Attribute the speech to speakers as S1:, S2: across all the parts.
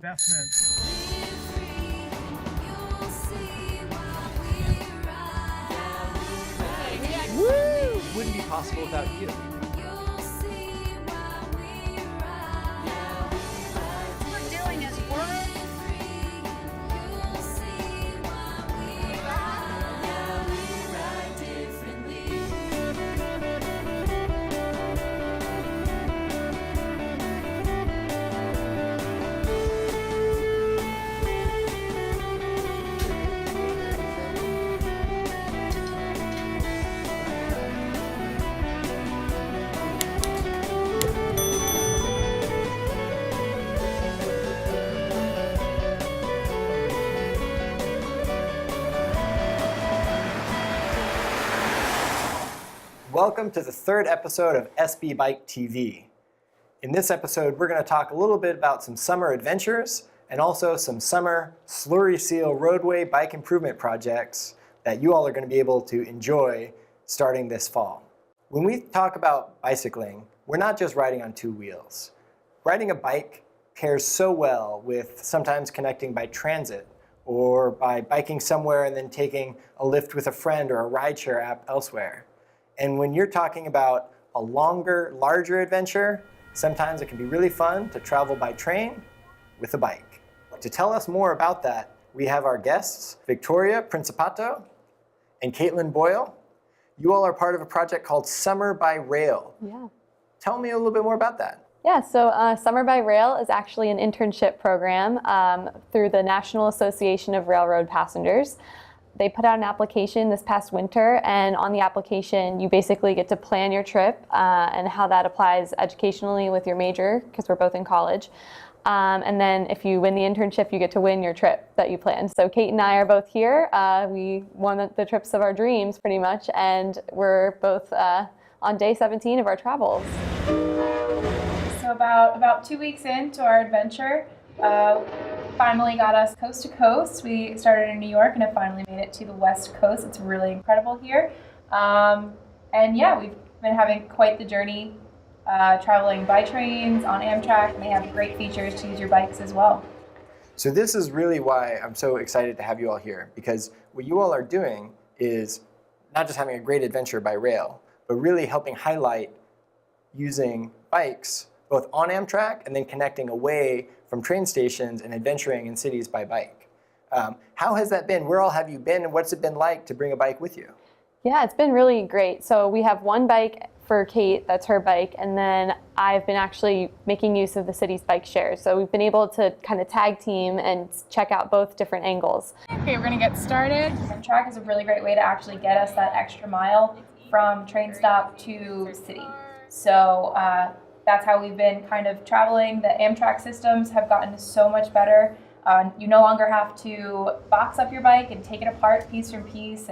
S1: investment.
S2: Woo! Wouldn't be possible without you.
S3: We're doing is work.
S2: Welcome to the third episode of SBBIKE TV. In this episode, we're going to talk a little bit about some summer adventures and also some summer slurry seal roadway bike improvement projects that you all are going to be able to enjoy starting this fall. When we talk about bicycling, we're not just riding on two wheels. Riding a bike pairs so well with sometimes connecting by transit or by biking somewhere and then taking a lift with a friend or a rideshare app elsewhere. And when you're talking about a longer, larger adventure, sometimes it can be really fun to travel by train with a bike. To tell us more about that, we have our guests, Victoria Principato and Caitlin Boyle. You all are part of a project called Summer by Rail.
S4: Yeah.
S2: Tell me a little bit more about that.
S4: Yeah, so Summer by Rail is actually an internship program through the National Association of Railroad Passengers. They put out an application this past winter, and on the application you basically get to plan your trip and how that applies educationally with your major, because we're both in college. And then if you win the internship, you get to win your trip that you planned. So Kate and I are both here. We won the trips of our dreams pretty much, and we're both on day 17 of our travels.
S5: So about 2 weeks into our adventure, finally got us coast to coast. We started in New York and have finally made it to the West Coast. It's really incredible here. And yeah, we've been having quite the journey, traveling by trains, on Amtrak, and they have great features to use your bikes as well.
S2: So this is really why I'm so excited to have you all here, because what you all are doing is not just having a great adventure by rail, but really helping highlight using bikes both on Amtrak and then connecting away from train stations and adventuring in cities by bike. How has that been? Where all have you been, and what's it been like to bring a bike with you?
S4: Yeah, it's been really great. So we have one bike for Kate, that's her bike, and then I've been actually making use of the city's bike shares. So we've been able to kind of tag team and check out both different angles.
S5: Okay, we're gonna get started. Amtrak is a really great way to actually get us that extra mile from train stop to city. So that's how we've been kind of traveling. The Amtrak systems have gotten so much better. You no longer have to box up your bike and take it apart piece from piece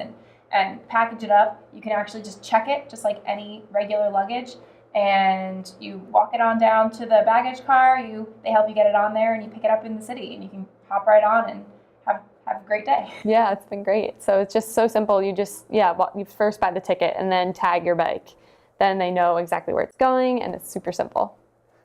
S5: and package it up. You can actually just check it just like any regular luggage, and you walk it on down to the baggage car. They help you get it on there, and you pick it up in the city, and you can hop right on and have a great day.
S4: Yeah, it's been great. So it's just so simple. You just, you first buy the ticket and then tag your bike. Then they know exactly where it's going, and it's super simple.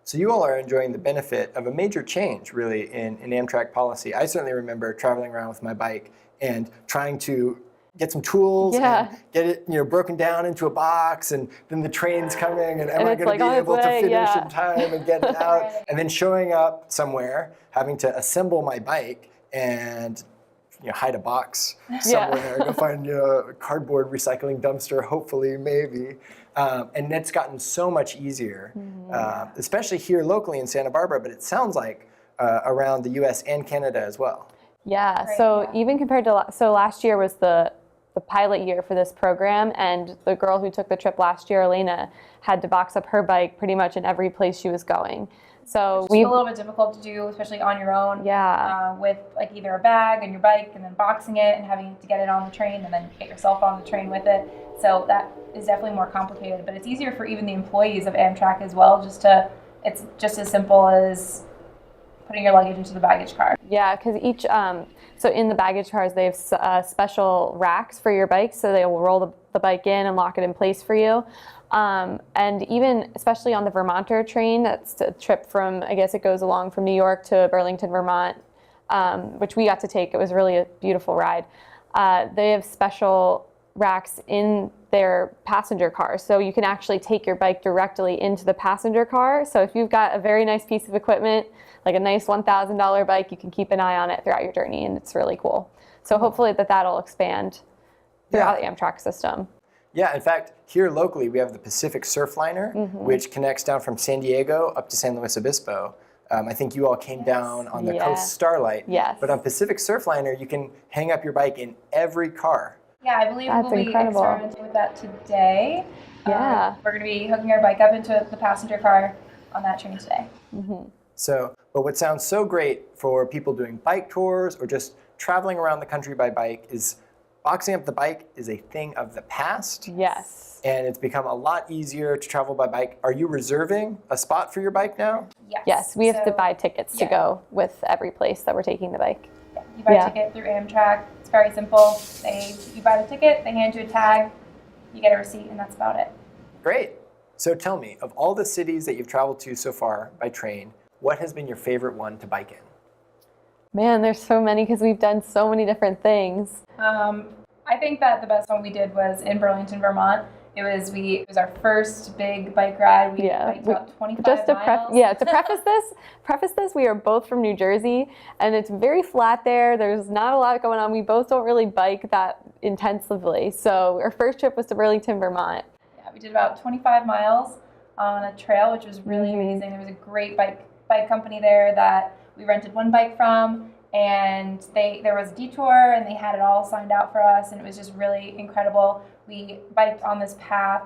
S2: So you all are enjoying the benefit of a major change, really, in Amtrak policy. I certainly remember traveling around with my bike and trying to get some tools and get it, broken down into a box, and then the train's coming, and am I going to be able to finish in time and get it out? And then showing up somewhere, having to assemble my bike and hide a box somewhere, go find a cardboard recycling dumpster, hopefully, maybe. And it's gotten so much easier, especially here locally in Santa Barbara, but it sounds like around the US and Canada as well.
S4: Yeah, so even compared to, last year was the pilot year for this program, and the girl who took the trip last year, Elena, had to box up her bike pretty much in every place she was going. So
S5: it's a little bit difficult to do, especially on your own.
S4: Yeah.
S5: With like either a bag and your bike, and then boxing it and having to get it on the train, and then get yourself on the train with it. So that is definitely more complicated, but it's easier for even the employees of Amtrak as well. It's just as simple as putting your luggage into the baggage car.
S4: Yeah, because each, so in the baggage cars, they have special racks for your bike, so they will roll the bike in and lock it in place for you. And even, especially on the Vermonter train, that's a trip from, I guess it goes along from New York to Burlington, Vermont, which we got to take. It was really a beautiful ride. They have special racks in their passenger cars, so you can actually take your bike directly into the passenger car. So if you've got a very nice piece of equipment, like a nice $1,000 bike, you can keep an eye on it throughout your journey, and it's really cool. So hopefully that'll expand throughout the Amtrak system.
S2: Yeah, in fact, here locally we have the Pacific Surfliner, which connects down from San Diego up to San Luis Obispo. I think you all came down on the Coast Starlight.
S4: Yes.
S2: But on Pacific Surfliner, you can hang up your bike in every car.
S5: Yeah, I believe
S4: That's
S5: we'll be
S4: incredible.
S5: experimenting with that today.
S4: Yeah.
S5: We're going to be hooking our bike up into the passenger car on that train today.
S2: So, but what sounds so great for people doing bike tours or just traveling around the country by bike is boxing up the bike is a thing of the past.
S4: Yes.
S2: And it's become a lot easier to travel by bike. Are you reserving a spot for your bike now?
S4: Yes, we have to buy tickets to go with every place that we're taking the bike.
S5: Yeah, you buy a ticket through Amtrak. It's very simple. You buy the ticket, they hand you a tag, you get a receipt, and that's about it.
S2: Great. So tell me, of all the cities that you've traveled to so far by train, what has been your favorite one to bike in?
S4: Man, there's so many because we've done so many different things.
S5: I think that the best one we did was in Burlington, Vermont. It was our first big bike ride. We biked about 25
S4: just to
S5: miles.
S4: To preface this, we are both from New Jersey, and it's very flat there. There's not a lot going on. We both don't really bike that intensively. So our first trip was to Burlington, Vermont.
S5: Yeah, we did about 25 miles on a trail, which was really amazing. There was a great bike company there that we rented one bike from, and there was a detour, and they had it all signed out for us, and it was just really incredible. We biked on this path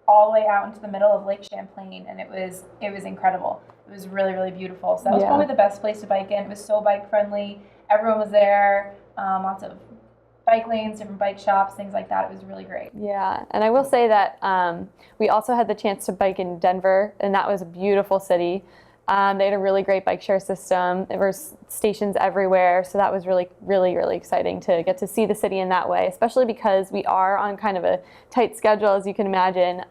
S5: all the way out into the middle of Lake Champlain, and it was incredible. It was really, really beautiful. So that was probably the best place to bike in. It was so bike friendly. Everyone was there. Lots of bike lanes, different bike shops, things like that. It was really great.
S4: Yeah, and I will say that we also had the chance to bike in Denver, and that was a beautiful city. They had a really great bike share system. There were stations everywhere, so that was really, really, really exciting to get to see the city in that way, especially because we are on kind of a tight schedule, as you can imagine.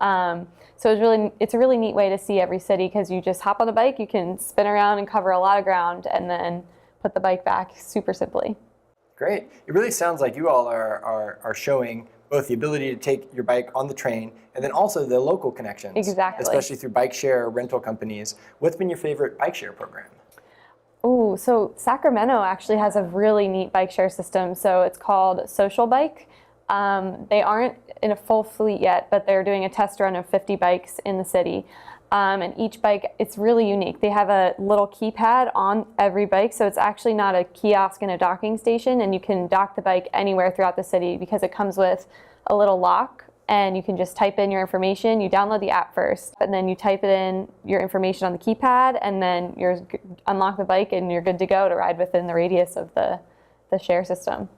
S4: So it's a really neat way to see every city because you just hop on the bike, you can spin around and cover a lot of ground, and then put the bike back super simply.
S2: Great. It really sounds like you all are showing both the ability to take your bike on the train and then also the local connections.
S4: Exactly.
S2: Especially through bike share rental companies. What's been your favorite bike share program?
S4: Oh, so Sacramento actually has a really neat bike share system. So it's called Social Bike. They aren't in a full fleet yet, but they're doing a test run of 50 bikes in the city. And each bike, it's really unique. They have a little keypad on every bike, so it's actually not a kiosk and a docking station, and you can dock the bike anywhere throughout the city because it comes with a little lock, and you can just type in your information. You download the app first, and then you type it in your information on the keypad, and then you unlock the bike, and you're good to go to ride within the radius of the share system.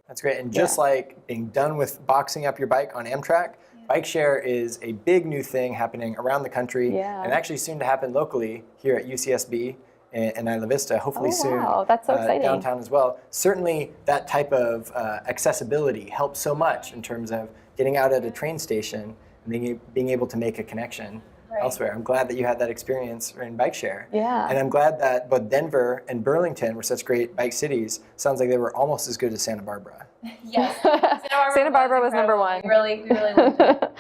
S2: That's great. And just like being done with boxing up your bike on Amtrak, bike share is a big new thing happening around the country and actually soon to happen locally here at UCSB and Isla Vista, hopefully soon.
S4: Wow, that's so exciting.
S2: Downtown as well. Certainly that type of accessibility helps so much in terms of getting out at a train station and being able to make a connection elsewhere. I'm glad that you had that experience in bike share.
S4: Yeah.
S2: And I'm glad that both Denver and Burlington were such great bike cities. Sounds like they were almost as good as Santa Barbara.
S5: Yes.
S4: Santa Barbara was number one.
S5: We really loved it.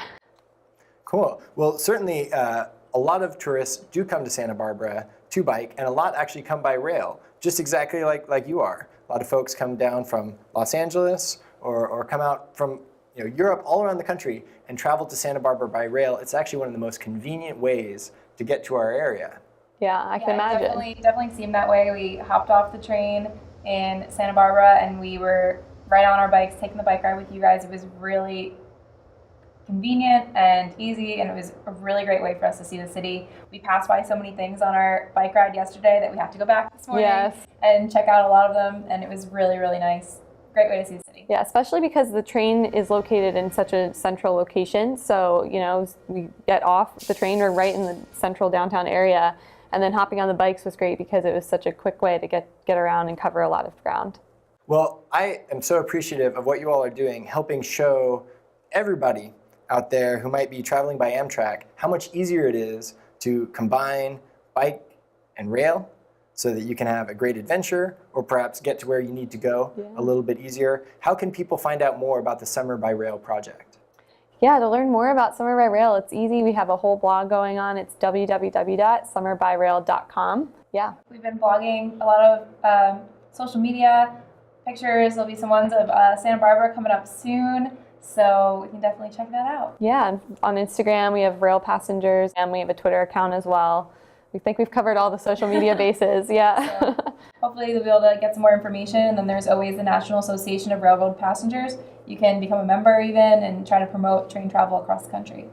S2: Cool. Well, certainly a lot of tourists do come to Santa Barbara to bike, and a lot actually come by rail, just exactly like you are. A lot of folks come down from Los Angeles or come out from Europe, all around the country, and travel to Santa Barbara by rail. It's actually one of the most convenient ways to get to our area.
S4: Yeah, I can imagine.
S5: It definitely seemed that way. We hopped off the train in Santa Barbara, and we were right on our bikes, taking the bike ride with you guys. It was really convenient and easy, and it was a really great way for us to see the city. We passed by so many things on our bike ride yesterday that we had to go back this morning and check out a lot of them, and it was really, really nice. Great way to see the city.
S4: Yeah, especially because the train is located in such a central location. So, we get off the train, we're right in the central downtown area, And then hopping on the bikes was great because it was such a quick way to get around and cover a lot of ground.
S2: Well, I am so appreciative of what you all are doing, helping show everybody out there who might be traveling by Amtrak how much easier it is to combine bike and rail so that you can have a great adventure or perhaps get to where you need to go a little bit easier. How can people find out more about the Summer by Rail project?
S4: Yeah, to learn more about Summer by Rail, it's easy. We have a whole blog going on. It's www.summerbyrail.com. Yeah.
S5: We've been blogging a lot of social media pictures. There'll be some ones of Santa Barbara coming up soon, so we can definitely check that out.
S4: Yeah, and on Instagram we have Rail Passengers, and we have a Twitter account as well. We think we've covered all the social media bases, yeah.
S5: So hopefully you'll be able to get some more information, and then there's always the National Association of Railroad Passengers. You can become a member even and try to promote train travel across the country.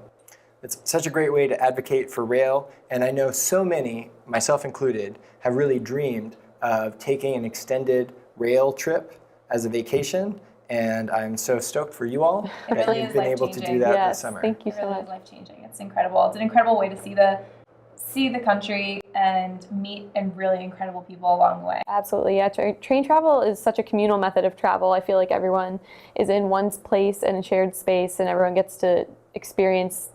S2: It's such a great way to advocate for rail, and I know so many, myself included, have really dreamed of taking an extended rail trip as a vacation, and I'm so stoked for you all that
S5: really
S2: you've been able to do that this summer.
S4: Thank you so
S5: It really
S4: much.
S5: is life-changing. It's incredible. It's an incredible way to see the country and meet and really incredible people along the way.
S4: Absolutely, yeah. Train travel is such a communal method of travel. I feel like everyone is in one place and a shared space, and everyone gets to experience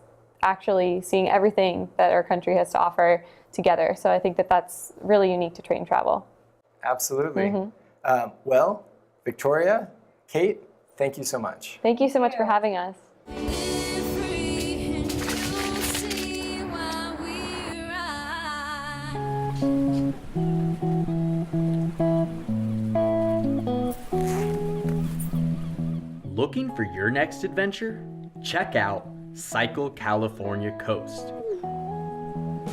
S4: actually seeing everything that our country has to offer together. So I think that that's really unique to train travel.
S2: Absolutely. Well, Victoria, Kate, thank you so much.
S4: Thank you so much for having us.
S1: Looking for your next adventure? Check out Cycle California Coast.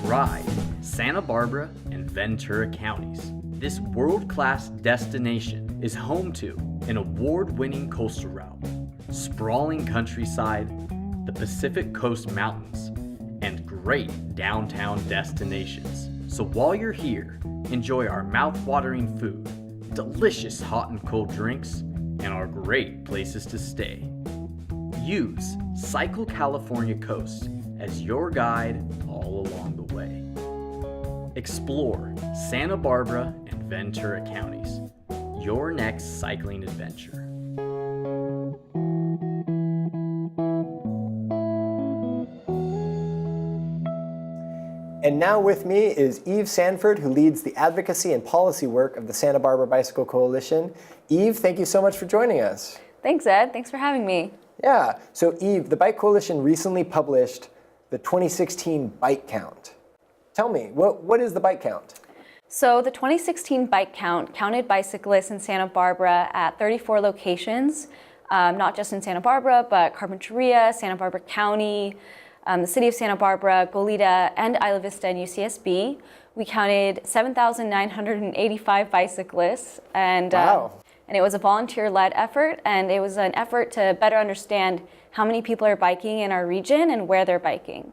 S1: Ride Santa Barbara and Ventura counties. This world-class destination is home to an award-winning coastal route, sprawling countryside, the Pacific Coast Mountains, and great downtown destinations. So while you're here, enjoy our mouth-watering food, delicious hot and cold drinks, and our great places to stay. Use Cycle California Coast as your guide all along the way. Explore Santa Barbara and Ventura counties. Your next cycling adventure.
S2: And now with me is Eve Sanford, who leads the advocacy and policy work of the Santa Barbara Bicycle Coalition. Eve, thank you so much for joining us.
S6: Thanks, Ed. Thanks for having me.
S2: Yeah, so Eve, the Bike Coalition recently published the 2016 bike count. Tell me, what is the bike count?
S6: So the 2016 bike count counted bicyclists in Santa Barbara at 34 locations, not just in Santa Barbara, but Carpinteria, Santa Barbara County, the city of Santa Barbara, Goleta, and Isla Vista and UCSB. We counted 7,985 bicyclists, and
S2: Wow.
S6: And it was a volunteer-led effort, and it was an effort to better understand how many people are biking in our region and where they're biking.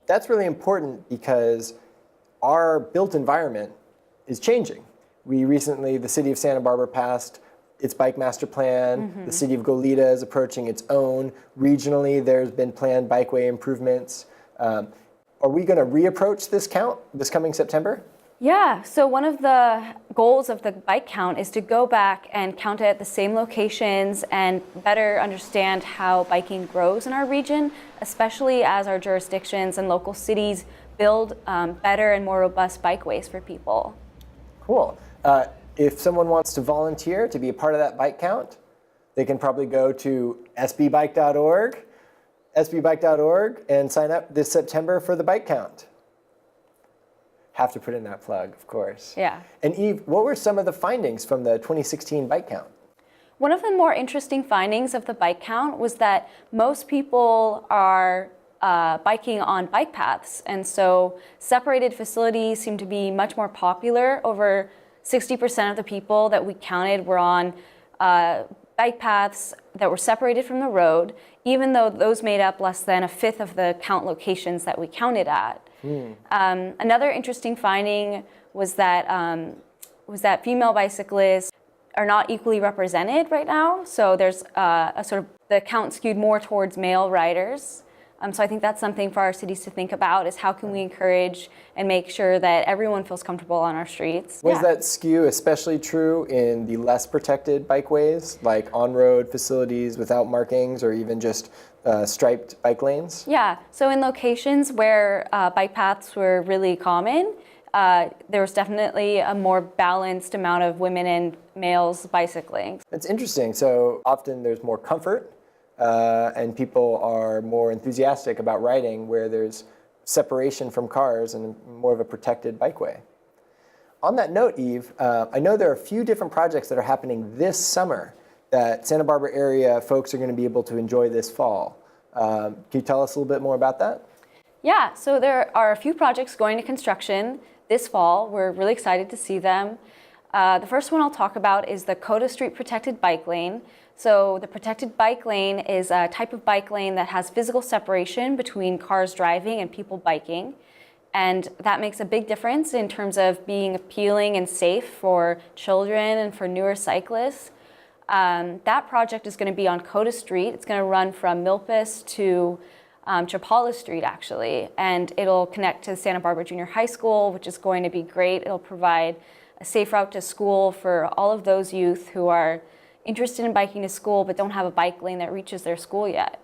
S2: That's really important because our built environment is changing. We recently, the city of Santa Barbara passed its bike master plan. The city of Goleta is approaching its own. Regionally, there's been planned bikeway improvements. Are we going to reapproach this count this coming September?
S6: Yeah, so one of the goals of the bike count is to go back and count it at the same locations and better understand how biking grows in our region, especially as our jurisdictions and local cities build better and more robust bikeways for people.
S2: Cool. If someone wants to volunteer to be a part of that bike count, they can probably go to sbbike.org, and sign up this September for the bike count. Have to put in that plug, of course.
S6: Yeah.
S2: And Eve, what were some of the findings from the 2016 bike count?
S6: One of the more interesting findings of the bike count was that most people are biking on bike paths, and so separated facilities seem to be much more popular. Over 60% of the people that we counted were on bike paths that were separated from the road, even though those made up less than a fifth of the count locations that we counted at. Another interesting finding was that female bicyclists are not equally represented right now. So there's a sort of the count skewed more towards male riders. So I think that's something for our cities to think about, is how can we encourage and make sure that everyone feels comfortable on our streets.
S2: Was that skew especially true in the less protected bikeways, like on-road facilities without markings or even just striped bike lanes?
S6: Yeah, so in locations where bike paths were really common, there was definitely a more balanced amount of women and males bicycling.
S2: It's interesting. So often there's more comfort and people are more enthusiastic about riding where there's separation from cars and more of a protected bikeway. On that note, Eve, I know there are a few different projects that are happening this summer that Santa Barbara area folks are going to be able to enjoy this fall. Can you tell us a little bit more about that?
S6: Yeah, so there are a few projects going to construction this fall. We're really excited to see them. The first one I'll talk about is the Coda Street Protected Bike Lane. So the protected bike lane is a type of bike lane that has physical separation between cars driving and people biking. And that makes a big difference in terms of being appealing and safe for children and for newer cyclists. That project is going to be on Coda Street. It's going to run from Milpas to Chapala Street, actually, and it'll connect to Santa Barbara Junior High School, which is going to be great. It'll provide a safe route to school for all of those youth who are interested in biking to school but don't have a bike lane that reaches their school yet.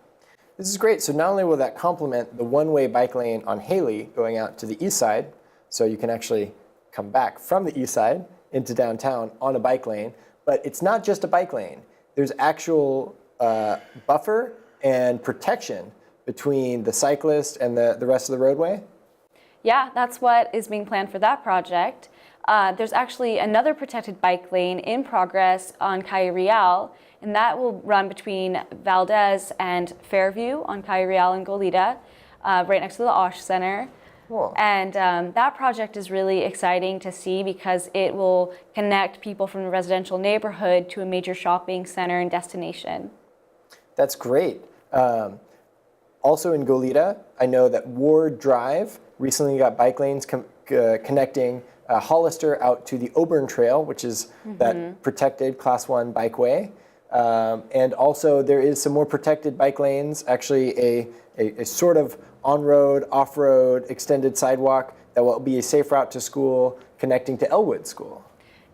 S2: This is great. So not only will that complement the one-way bike lane on Haley going out to the east side, so you can actually come back from the east side into downtown on a bike lane, but it's not just a bike lane. There's actual buffer and protection between the cyclist and the rest of the roadway?
S6: Yeah, that's what is being planned for that project. There's actually another protected bike lane in progress on Calle Real, and that will run between Valdez and Fairview on Calle Real and Goleta, right next to the Osh Center.
S2: Cool.
S6: And that project is really exciting to see because it will connect people from the residential neighborhood to a major shopping center and destination.
S2: That's great. Also in Goleta, I know that Ward Drive recently got bike lanes connecting Hollister out to the Auburn Trail, which is that protected Class 1 bikeway. And also there is some more protected bike lanes, actually a sort of on-road, off-road, extended sidewalk that will be a safe route to school connecting to Elwood School.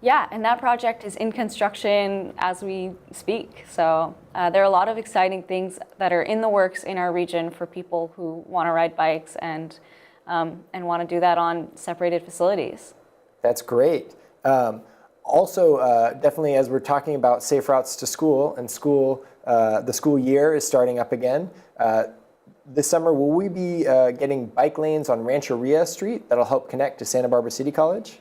S6: Yeah, and that project is in construction as we speak. So there are a lot of exciting things that are in the works in our region for people who want to ride bikes and want to do that on separated facilities.
S2: That's great. Also, definitely as we're talking about safe routes to school and the school year is starting up again, this summer will we be getting bike lanes on Rancheria Street that'll help connect to Santa Barbara City College?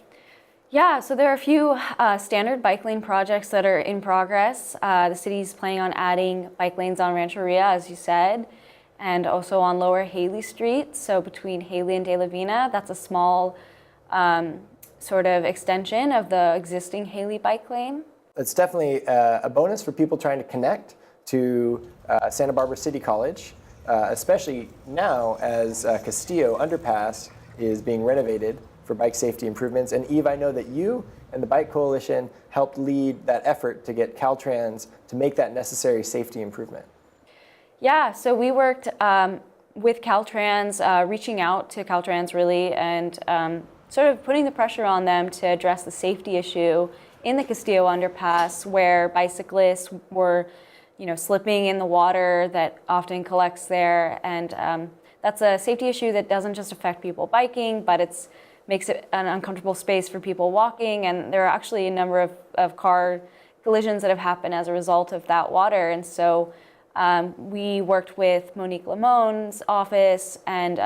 S6: Yeah, so there are a few standard bike lane projects that are in progress. The city's planning on adding bike lanes on Rancheria, as you said, and also on Lower Haley Street. So between Haley and De La Vina, that's a small sort of extension of the existing Haley bike lane.
S2: It's definitely a bonus for people trying to connect to Santa Barbara City College, especially now as Castillo Underpass is being renovated for bike safety improvements. And Eve, I know that you and the Bike Coalition helped lead that effort to get Caltrans to make that necessary safety improvement.
S6: Yeah, so we worked with Caltrans, reaching out to Caltrans really, and sort of putting the pressure on them to address the safety issue in the Castillo Underpass, where bicyclists were, slipping in the water that often collects there. And that's a safety issue that doesn't just affect people biking, but makes it an uncomfortable space for people walking, and there are actually a number of car collisions that have happened as a result of that water. And so we worked with Monique Lamone's office and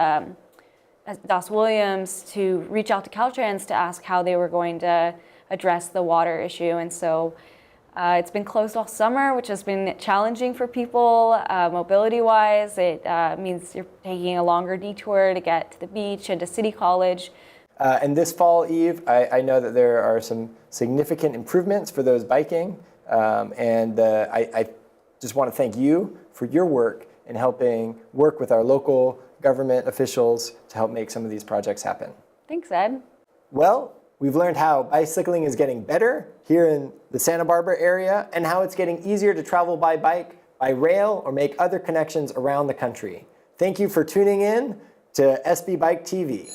S6: Das Williams to reach out to Caltrans to ask how they were going to address the water issue. And so it's been closed all summer, which has been challenging for people mobility-wise. It means you're taking a longer detour to get to the beach and to City College.
S2: And this fall, Eve, I know that there are some significant improvements for those biking. And I just want to thank you for your work in helping work with our local government officials to help make some of these projects happen.
S6: Thanks, Ed.
S2: Well, we've learned how bicycling is getting better here in the Santa Barbara area and how it's getting easier to travel by bike, by rail, or make other connections around the country. Thank you for tuning in to SB Bike TV.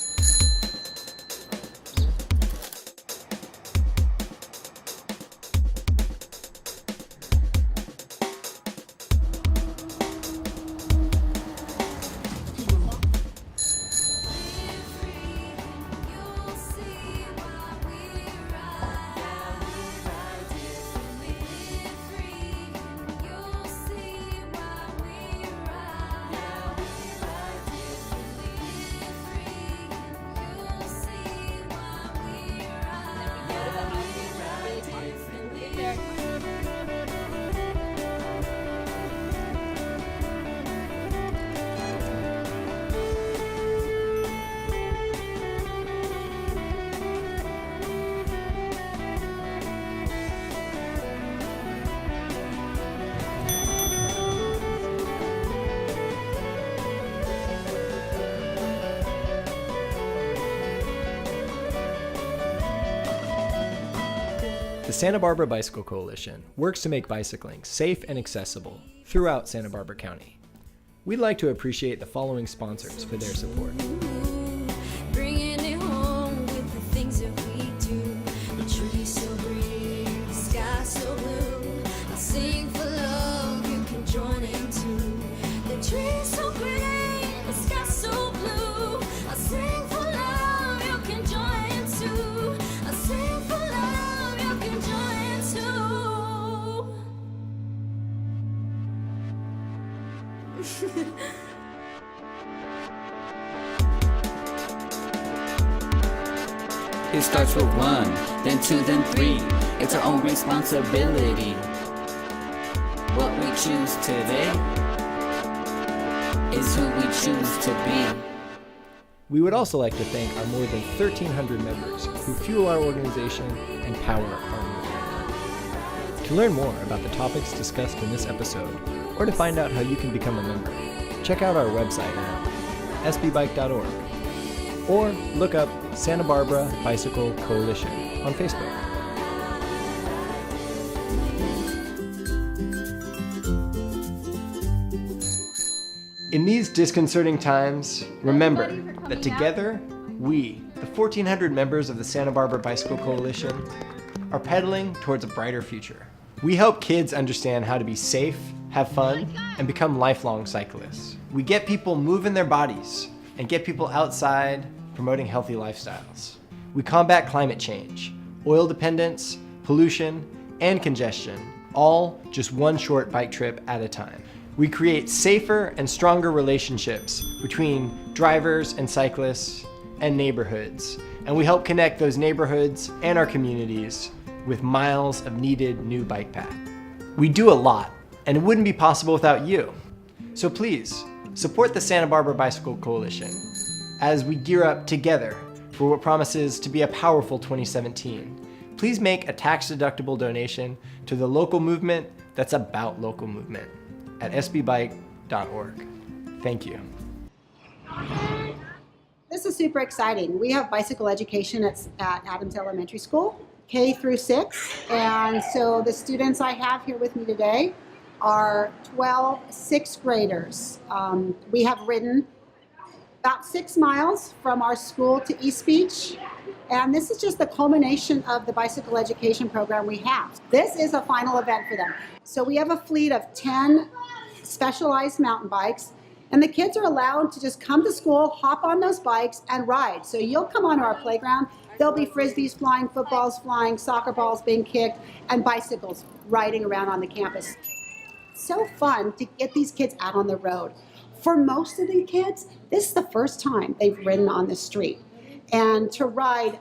S7: The Santa Barbara Bicycle Coalition works to make bicycling safe and accessible throughout Santa Barbara County. We'd like to appreciate the following sponsors for their support.
S8: Bringing it home with the things that we do. The tree so green, the sky so blue. I'll sing for love, you can join in too. The tree so green, the sky so blue. I'll sing for love, you can join in too. I'll sing for love, you can join in too.
S9: It starts with 1, then 2, then 3. It's our own responsibility. What we choose today is who we choose to be.
S7: We would also like to thank our more than 1,300 members who fuel our organization and power our movement. To learn more about the topics discussed in this episode, or to find out how you can become a member, check out our website at sbbike.org, or look up Santa Barbara Bicycle Coalition on Facebook. In these disconcerting times, remember that together, we, the 1,400 members of the Santa Barbara Bicycle Coalition, are pedaling towards a brighter future. We help kids understand how to be safe, have fun, and become lifelong cyclists. We get people moving their bodies and get people outside promoting healthy lifestyles. We combat climate change, oil dependence, pollution, and congestion, all just one short bike trip at a time. We create safer and stronger relationships between drivers and cyclists and neighborhoods, and we help connect those neighborhoods and our communities with miles of needed new bike path. We do a lot, and it wouldn't be possible without you. So please, support the Santa Barbara Bicycle Coalition as we gear up together for what promises to be a powerful 2017. Please make a tax-deductible donation to the local movement that's about local movement at sbbike.org. Thank you.
S10: This is super exciting. We have bicycle education at Adams Elementary School, K through 6. And so the students I have here with me today are 12 sixth graders. We have ridden about 6 miles from our school to East Beach. And this is just the culmination of the bicycle education program we have. This is a final event for them. So we have a fleet of 10 specialized mountain bikes, and the kids are allowed to just come to school, hop on those bikes, and ride. So you'll come onto our playground, there'll be frisbees flying, footballs flying, soccer balls being kicked, and bicycles riding around on the campus. So fun to get these kids out on the road. For most of the kids, this is the first time they've ridden on the street. And to ride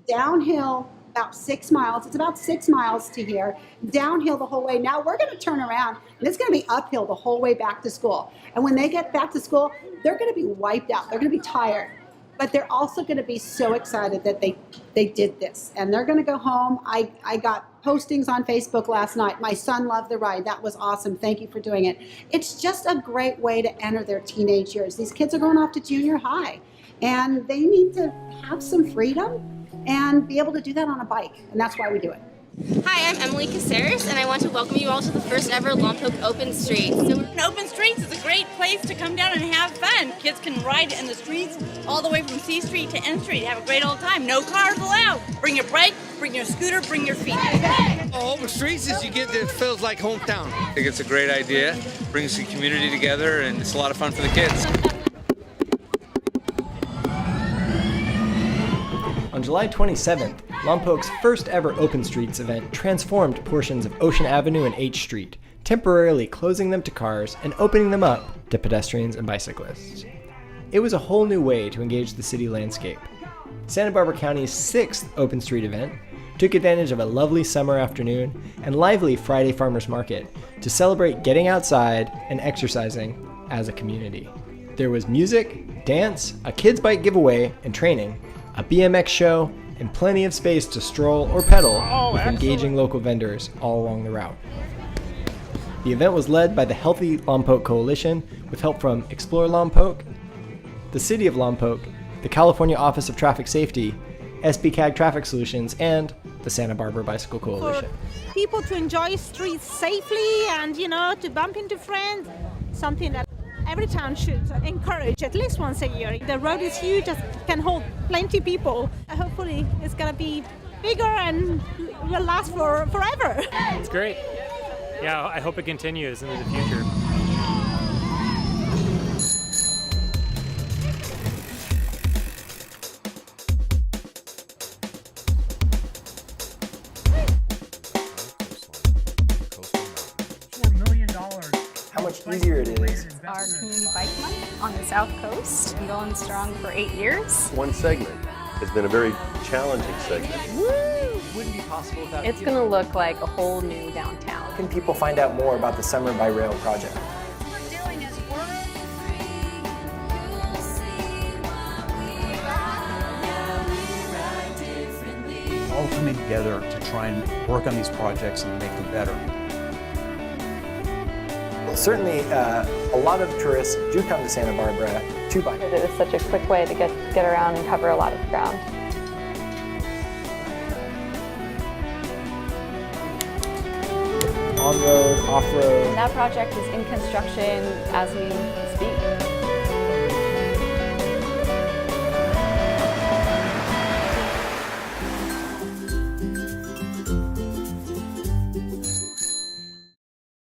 S10: downhill about 6 miles, it's about 6 miles to here, downhill the whole way. Now we're gonna turn around, and it's gonna be uphill the whole way back to school. And when they get back to school, they're gonna be wiped out, they're gonna be tired. But they're also gonna be so excited that they did this. And they're gonna go home. I got postings on Facebook last night. My son loved the ride, that was awesome, thank you for doing it. It's just a great way to enter their teenage years. These kids are going off to junior high, and they need to have some freedom and be able to do that on a bike, and that's why we do it.
S11: Hi, I'm Emily Caceres, and I want to welcome you all to the first ever Lompoc Open Street.
S12: Open Streets is a great place to come down and have fun. Kids can ride in the streets all the way from C Street to N Street. Have a great old time. No cars allowed. Bring your bike, bring your scooter, bring your feet.
S13: Open Streets is you get it feels like hometown. I think it's a great idea. Brings the community together, and it's a lot of fun for the kids.
S7: On July 27th, Lompoc's first ever Open Streets event transformed portions of Ocean Avenue and H Street, temporarily closing them to cars and opening them up to pedestrians and bicyclists. It was a whole new way to engage the city landscape. Santa Barbara County's 6th Open Street event took advantage of a lovely summer afternoon and lively Friday farmers market to celebrate getting outside and exercising as a community. There was music, dance, a kids' bike giveaway and training, a BMX show, and plenty of space to stroll or pedal with engaging local vendors all along the route. The event was led by the Healthy Lompoc Coalition with help from Explore Lompoc, the City of Lompoc, the California Office of Traffic Safety, SBBIKE Traffic Solutions, and the Santa Barbara Bicycle Coalition.
S14: For people to enjoy streets safely and, to bump into friends, something that every town should encourage at least once a year. The road is huge, it can hold plenty of people. Hopefully it's going to be bigger and will last for forever.
S15: It's great. Yeah, I hope it continues into the future.
S2: How much easier it is.
S16: Our community bike month on the South Coast. Been going strong for 8 years.
S17: One segment has been a very challenging segment.
S7: Wouldn't be possible without
S4: It's going to look like a whole new downtown.
S2: How can people find out more about the Summer by Rail project?
S18: All coming together to try and work on these projects and make them better.
S2: Well, certainly, a lot of tourists do come to Santa Barbara to bike.
S4: It is such a quick way to get around and cover a lot of ground.
S2: On-road, off-road.
S6: That project is in construction as we speak.